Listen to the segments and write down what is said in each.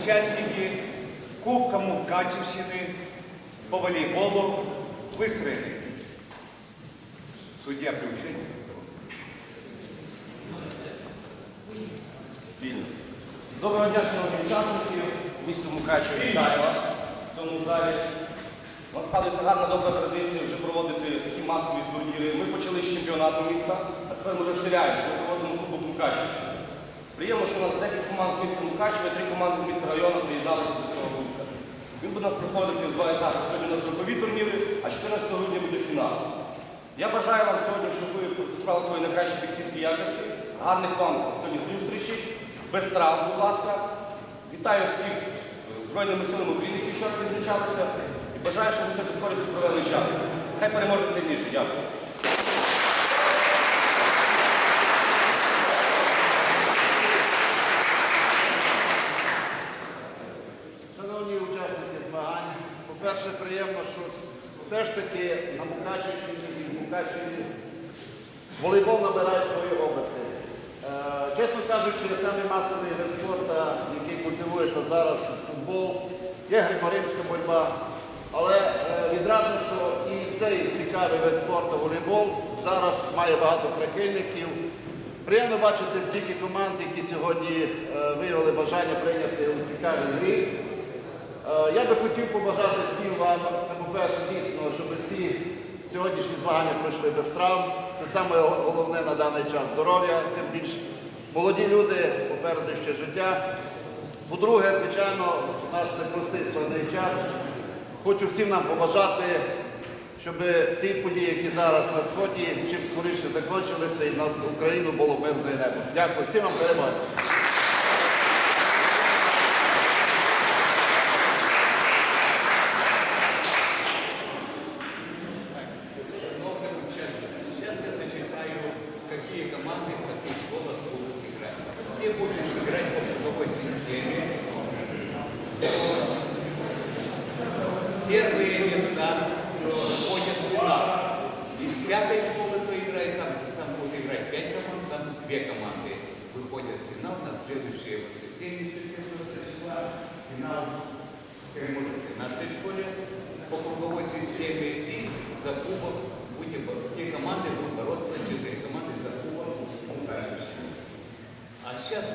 учасники Кубка Мукачевщины по волейболу выстроены. Судья приучение. Доброго дня, шановні учасники. Місто Мукачево вітаю вас в цьому залі. У нас складається гарна добра традиція вже проводити такі масові турніри. Ми почали з чемпіонату міста, а тепер ми розширяємося. Ми проводимо Кубок Мукачевщини. Приємно, що у нас 10 команд з міста Мукачева, 3 команди з міста району приєдналися до цього кубка. Він буде у нас проходити в 2 етапи. Сьогодні у нас групові турніри, а 14 грудня буде фінал. Я бажаю вам сьогодні, щоб ви справили свої найкращі боксерські якості. Гарних вам сьогодні зустрічей. Без травм, будь ласка. Вітаю всіх Збройними силами України, які вчора відзначалися. І бажаю, щоб ви сьогодні з користю провели час. Хай переможе сильніше. Дякую. Шановні учасники змагань, по-перше, приємно, що все ж таки на Мукачевщині і в Мукачеві волейбол набирає свої оберти. Чесно кажучи, саме масовий вид спорту, який культивується зараз, футбол, є греко-римська боротьба, але відрадно, що і цей цікавий вид спорту, волейбол, зараз має багато прихильників. Приємно бачити стільки команд, які сьогодні виявили бажання прийняти у цікавій грі. Я би хотів побажати всім вам, це по-перше, дійсно, щоб всі сьогоднішні змагання пройшли без травм. Це саме головне на даний час здоров'я, тим більше молоді люди, попереду ще життя. По-друге, звичайно, наш непростий складний час. Хочу всім нам побажати, щоб ті події, які зараз на Сході, чим скоріше закінчилися і над Україну було мирне небо. Дякую, всім вам перемоги. Какие команды в каких школах будут играть. Все будут играть по круговой системе. Первые места входят в финал. Из 5-й школы, кто играет, там будут играть 5 команд, там 2 команды выходят в финал на следующее воскресенье, 14 числа. Финал в 13-й школе по круговой системе. И за кубок те команды будут бороться, 4 команды за кубок. А сейчас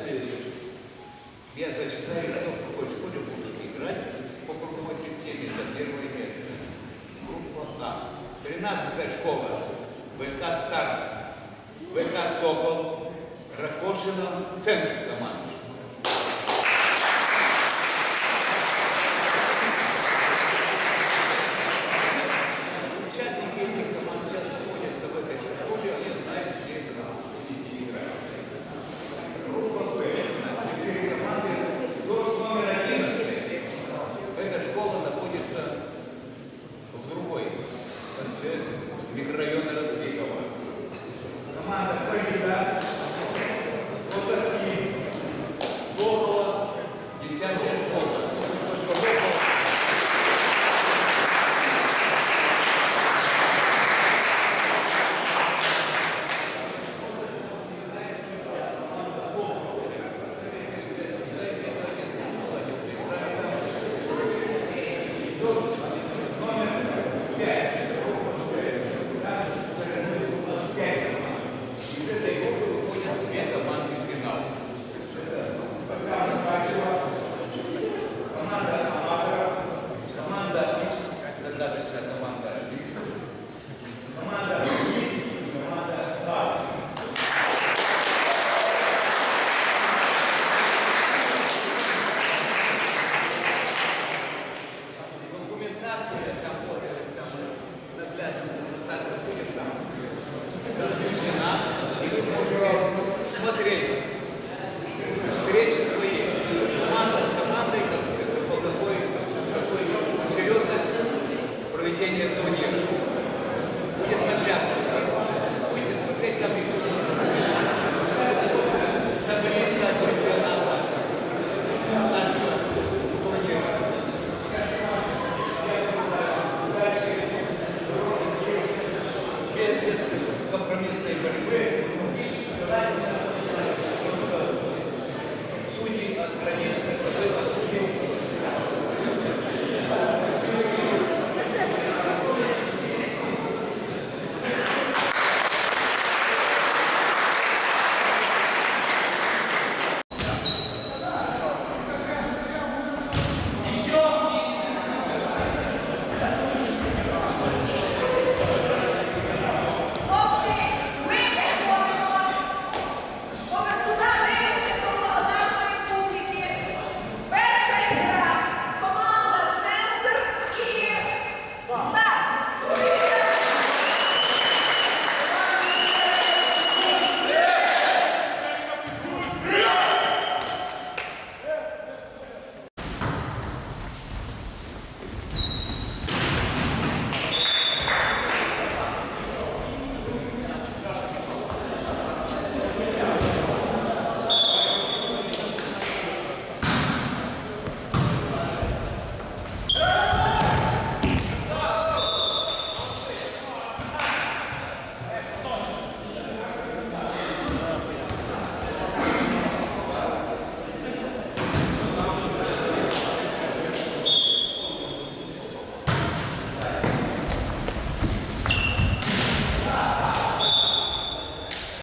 я зачитаю, кто в какой школе будет играть по круговой системе за первое место. Группа А. 13-я школа. ВК «Старт», ВК «Сокол», Ракошино, центр команды. Участники этих команд сейчас находятся в этой школе, а я знаю, где это будете играть. Группа Б. 4 команды. Номер 11. Эта школа находится в другой конце микрорайона Рассекова. Команда «Фаида», «Лотовки», «Голова», 10-я школа. компромиссной борьбы судьи от граничных